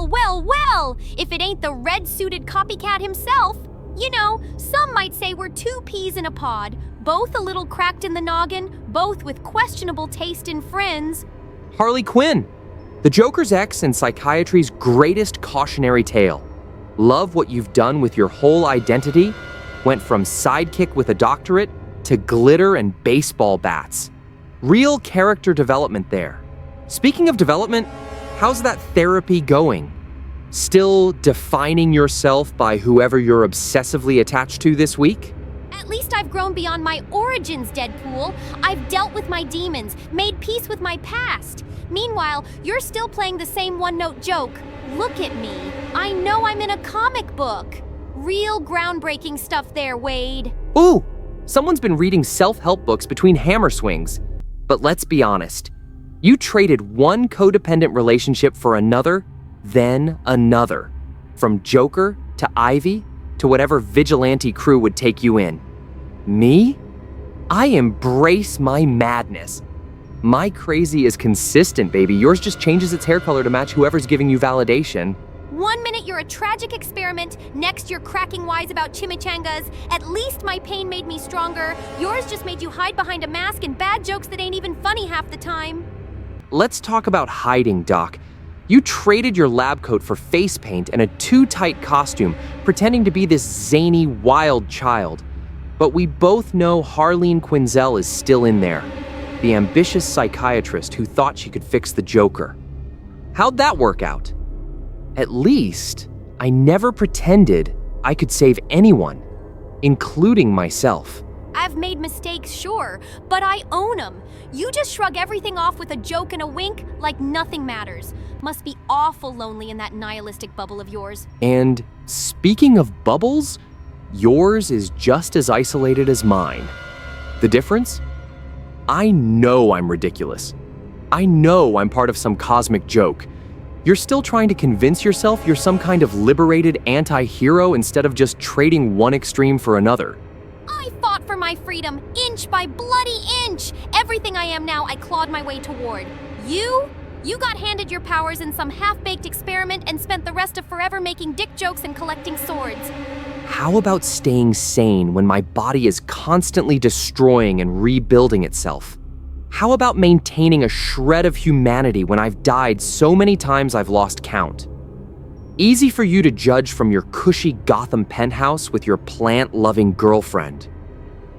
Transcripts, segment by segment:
Well, if it ain't the red-suited copycat himself. You know, some might say we're two peas in a pod, both a little cracked in the noggin, both with questionable taste in friends. Harley Quinn, the Joker's ex and psychiatry's greatest cautionary tale. Love what you've done with your whole identity, went from sidekick with a doctorate to glitter and baseball bats. Real character development there. Speaking of development, how's that therapy going? Still defining yourself by whoever you're obsessively attached to this week? At least I've grown beyond my origins, Deadpool. I've dealt with my demons, made peace with my past. Meanwhile, you're still playing the same one-note joke. Look at me. I know I'm in a comic book. Real groundbreaking stuff there, Wade. Ooh, someone's been reading self-help books between hammer swings. But let's be honest. You traded one codependent relationship for another, then another. From Joker to Ivy to whatever vigilante crew would take you in. Me? I embrace my madness. My crazy is consistent, baby. Yours just changes its hair color to match whoever's giving you validation. 1 minute you're a tragic experiment, next you're cracking wise about chimichangas. At least my pain made me stronger. Yours just made you hide behind a mask and bad jokes that ain't even funny half the time. Let's talk about hiding, Doc. You traded your lab coat for face paint and a too-tight costume, pretending to be this zany, wild child. But we both know Harleen Quinzel is still in there. The ambitious psychiatrist who thought she could fix the Joker. How'd that work out? At least, I never pretended I could save anyone, including myself. I've made mistakes, sure, but I own them. You just shrug everything off with a joke and a wink like nothing matters. Must be awful lonely in that nihilistic bubble of yours. And speaking of bubbles, yours is just as isolated as mine. The difference? I know I'm ridiculous. I know I'm part of some cosmic joke. You're still trying to convince yourself you're some kind of liberated anti-hero instead of just trading one extreme for another. I fought for my freedom, inch by bloody inch. Everything I am now, I clawed my way toward. You got handed your powers in some half-baked experiment and spent the rest of forever making dick jokes and collecting swords. How about staying sane when my body is constantly destroying and rebuilding itself? How about maintaining a shred of humanity when I've died so many times I've lost count? Easy for you to judge from your cushy Gotham penthouse with your plant-loving girlfriend.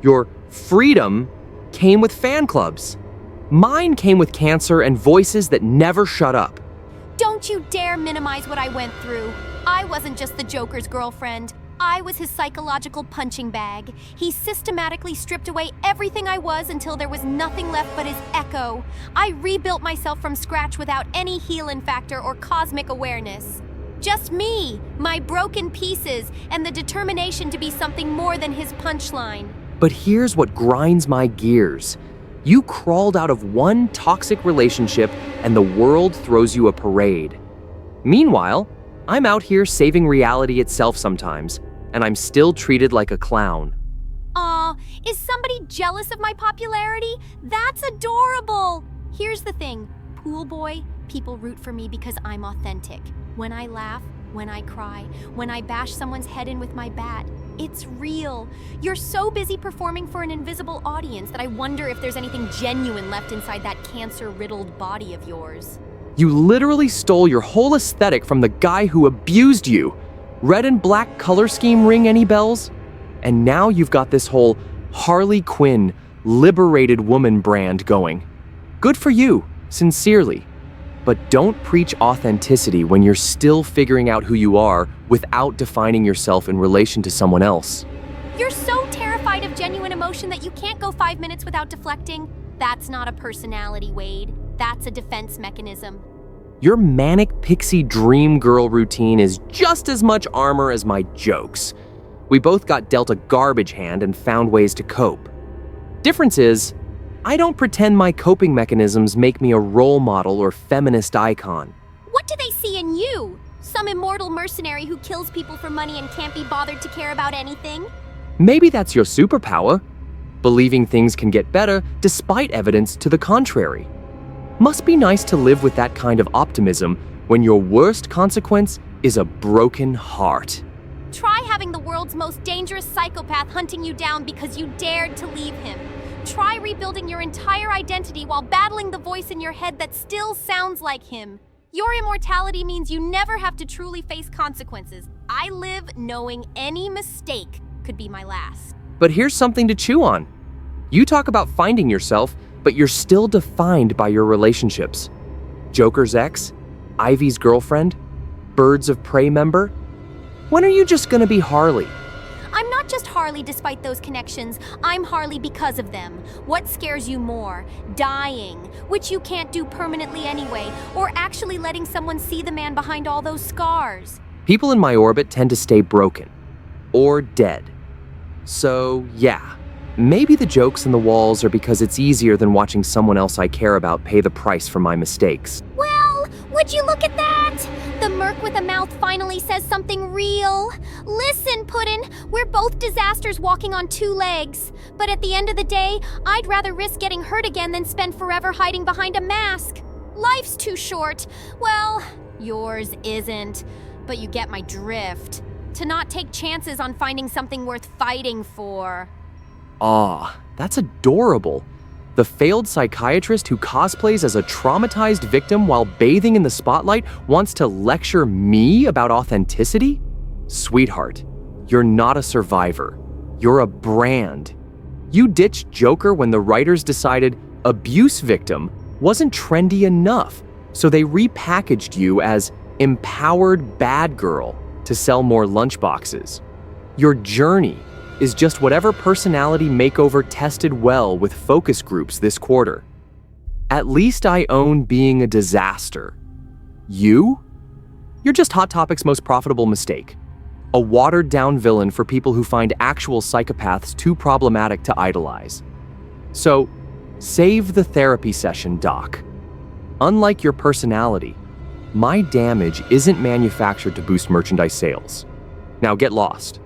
Your freedom came with fan clubs. Mine came with cancer and voices that never shut up. Don't you dare minimize what I went through. I wasn't just the Joker's girlfriend. I was his psychological punching bag. He systematically stripped away everything I was until there was nothing left but his echo. I rebuilt myself from scratch without any heal-in factor or cosmic awareness. Just me, my broken pieces, and the determination to be something more than his punchline. But here's what grinds my gears. You crawled out of one toxic relationship and the world throws you a parade. Meanwhile, I'm out here saving reality itself sometimes, and I'm still treated like a clown. Aw, is somebody jealous of my popularity? That's adorable! Here's the thing, pool boy, people root for me because I'm authentic. When I laugh, when I cry, when I bash someone's head in with my bat, it's real. You're so busy performing for an invisible audience that I wonder if there's anything genuine left inside that cancer-riddled body of yours. You literally stole your whole aesthetic from the guy who abused you. Red and black color scheme ring any bells? And now you've got this whole Harley Quinn, liberated woman brand going. Good for you, sincerely. But don't preach authenticity when you're still figuring out who you are without defining yourself in relation to someone else. You're so terrified of genuine emotion that you can't go 5 minutes without deflecting. That's not a personality, Wade. That's a defense mechanism. Your manic pixie dream girl routine is just as much armor as my jokes. We both got dealt a garbage hand and found ways to cope. Difference is, I don't pretend my coping mechanisms make me a role model or feminist icon. What do they see in you? Some immortal mercenary who kills people for money and can't be bothered to care about anything? Maybe that's your superpower, believing things can get better despite evidence to the contrary. Must be nice to live with that kind of optimism when your worst consequence is a broken heart. Try having the world's most dangerous psychopath hunting you down because you dared to leave him. Try rebuilding your entire identity while battling the voice in your head that still sounds like him. Your immortality means you never have to truly face consequences. I live knowing any mistake could be my last. But here's something to chew on. You talk about finding yourself, but you're still defined by your relationships. Joker's ex, Ivy's girlfriend, Birds of Prey member. When are you just gonna be Harley? I'm not just Harley despite those connections. I'm Harley because of them. What scares you more? Dying, which you can't do permanently anyway, or actually letting someone see the man behind all those scars? People in my orbit tend to stay broken. Or dead. So, yeah. Maybe the jokes and the walls are because it's easier than watching someone else I care about pay the price for my mistakes. Well, would you look at that? The merc with a mouth finally says something real. Listen, Puddin', we're both disasters walking on two legs. But at the end of the day, I'd rather risk getting hurt again than spend forever hiding behind a mask. Life's too short. Well, yours isn't. But you get my drift. To not take chances on finding something worth fighting for. Ah, that's adorable. The failed psychiatrist who cosplays as a traumatized victim while bathing in the spotlight wants to lecture me about authenticity? Sweetheart, you're not a survivor. You're a brand. You ditched Joker when the writers decided abuse victim wasn't trendy enough, so they repackaged you as empowered bad girl to sell more lunchboxes. Your journey is just whatever personality makeover tested well with focus groups this quarter. At least I own being a disaster. You? You're just Hot Topic's most profitable mistake. A watered-down villain for people who find actual psychopaths too problematic to idolize. So, save the therapy session, Doc. Unlike your personality, my damage isn't manufactured to boost merchandise sales. Now get lost.